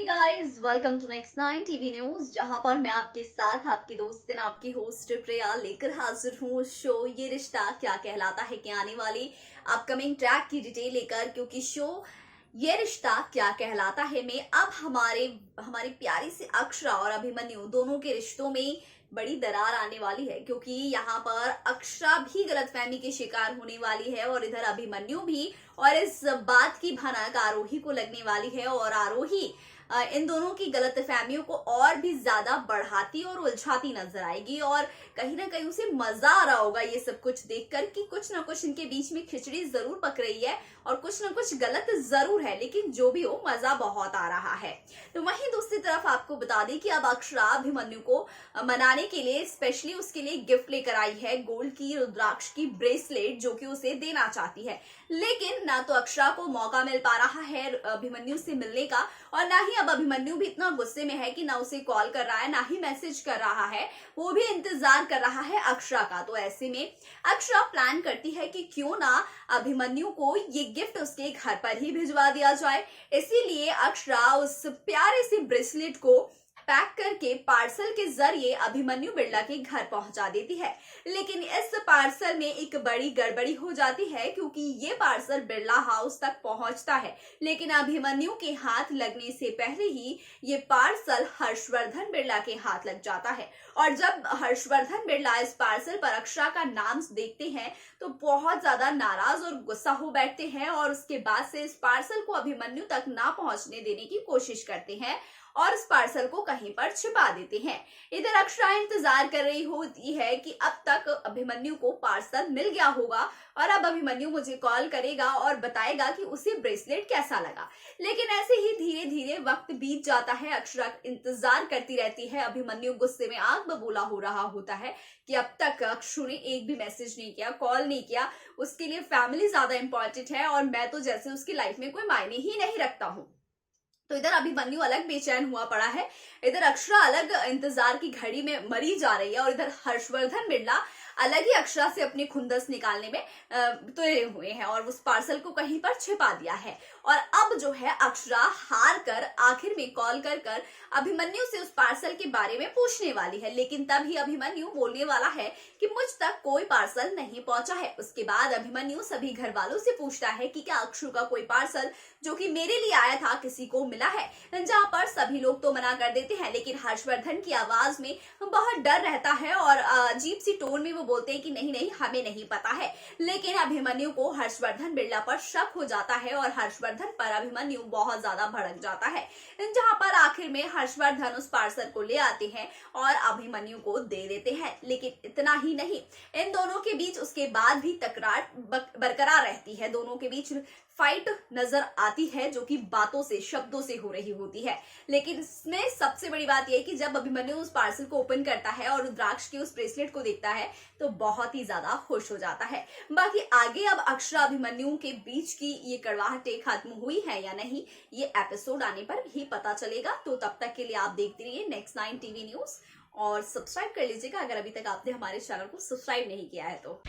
Guys, welcome to next 9 TV news, जहां पर मैं आपके साथ आपकी दोस्त आपकी होस्ट प्रिया लेकर हाजिर हूँ शो ये रिश्ता क्या कहलाता है के आने वाली अपकमिंग ट्रैक की डिटेल लेकर। क्योंकि शो ये रिश्ता क्या कहलाता है में अब हमारी प्यारी सी अक्षरा और अभिमन्यु दोनों के रिश्तों में बड़ी दरार आने वाली है। क्योंकि यहाँ पर अक्षरा भी गलतफहमी के शिकार होने वाली है और इधर अभिमन्यु भी, और इस बात की भनक आरोही को लगने वाली है और आरोही इन दोनों की गलतफहमियों को और भी ज्यादा बढ़ाती और उलझाती नजर आएगी। और कहीं ना कहीं उसे मजा आ रहा होगा ये सब कुछ देखकर कि कुछ ना कुछ इनके बीच में खिचड़ी जरूर पक रही है और कुछ ना कुछ गलत जरूर है, लेकिन जो भी हो मजा बहुत आ रहा है। तो वहीं दूसरी तरफ आपको बता दें कि अब अक्षरा अभिमन्यु को मनाने के लिए स्पेशली उसके लिए गिफ्ट लेकर आई है, गोल्ड की रुद्राक्ष की ब्रेसलेट, जो कि उसे देना चाहती है। लेकिन ना तो अक्षरा को मौका मिल पा रहा है अभिमन्यु से मिलने का, और ना ही अब अभिमन्यु भी इतना गुस्से में है कि ना उसे कॉल कर रहा है ना ही मैसेज कर रहा है, वो भी इंतजार कर रहा है अक्षरा का। तो ऐसे में अक्षरा प्लान करती है कि क्यों ना अभिमन्यु को ये गिफ्ट उसके घर पर ही भिजवा दिया जाए। इसीलिए अक्षरा उस प्यारे से ब्रेसलेट को पैक करके पार्सल के जरिए अभिमन्यु बिरला के घर पहुंचा देती है। लेकिन इस पार्सल में एक बड़ी गड़बड़ी हो जाती है, क्योंकि ये पार्सल बिरला हाउस तक पहुंचता है, लेकिन अभिमन्यु के हाथ लगने से पहले ही ये पार्सल हर्षवर्धन बिरला के हाथ लग जाता है। और जब हर्षवर्धन बिरला इस पार्सल पर अक्षरा का नाम देखते हैं तो बहुत ज्यादा नाराज और गुस्सा हो बैठते हैं, और उसके बाद से इस पार्सल को अभिमन्यु तक ना पहुंचने देने की कोशिश करते हैं और इस पार्सल को कहीं पर छिपा देते हैं। इधर अक्षरा इंतजार कर रही होती है कि अब तक अभिमन्यु को पार्सल मिल गया होगा और अब अभिमन्यु मुझे कॉल करेगा और बताएगा कि उसे ब्रेसलेट कैसा लगा। लेकिन ऐसे ही धीरे धीरे वक्त बीत जाता है, अक्षरा इंतजार करती रहती है। अभिमन्यु गुस्से में आग बबूला हो रहा होता है कि अब तक अक्षु ने एक भी मैसेज नहीं किया, कॉल नहीं किया, उसके लिए फैमिली ज्यादा इंपॉर्टेंट है और मैं तो जैसे उसकी लाइफ में कोई मायने ही नहीं रखता हूँ। तो इधर अभिमन्यु अलग बेचैन हुआ पड़ा है, इधर अक्षरा अलग इंतजार की घड़ी में मरी जा रही है, और इधर हर्षवर्धन बिरला अलग ही अक्षरा से अपनी खुंदस निकालने में तुले हुए हैं और उस पार्सल को कहीं पर छिपा दिया है। और अब जो है अक्षरा हार कर आखिर में कॉल कर कर अभिमन्यु से उस पार्सल के बारे में पूछने वाली है। लेकिन तभी अभिमन्यु बोलने वाला है कि मुझ तक कोई पार्सल नहीं पहुंचा है। उसके बाद अभिमन्यु सभी घर वालों से पूछता है कि क्या अक्षु का कोई पार्सल जो कि मेरे लिए आया था किसी को मिला है, जहां पर सभी लोग तो मना कर देते हैं, लेकिन हर्षवर्धन की आवाज में बहुत डर रहता है और अजीब सी टोन में वो बोलते हैं कि नहीं नहीं हमें नहीं पता है। लेकिन अभिमन्यु को हर्षवर्धन बिरला पर शक हो जाता है और हर्षवर्धन पर अभिमन्यु बहुत ज्यादा भड़क जाता है, जहां पर आखिर में हर्षवर्धन उस पार्सल को ले आते हैं और अभिमन्यु को दे देते हैं। लेकिन इतना ही नहीं, इन दोनों के बीच उसके बाद भी तकरार बरकरार रहती है, दोनों के बीच फाइट नजर आती है जो कि बातों से शब्दों से हो रही होती है। लेकिन इसमें सबसे बड़ी बात यह है कि जब अभिमन्यु उस पार्सल को ओपन करता है और रुद्राक्ष के उस ब्रेसलेट को देखता है तो बहुत ही ज्यादा खुश हो जाता है। बाकी आगे अब अक्षरा अभिमन्यु के बीच की ये कड़वाहटें खत्म हुई है या नहीं, ये एपिसोड आने पर ही पता चलेगा। तो तब तक के लिए आप देखते रहिए नेक्स्ट 9 टीवी न्यूज और सब्सक्राइब कर लीजिएगा अगर अभी तक आपने हमारे चैनल को सब्सक्राइब नहीं किया है तो।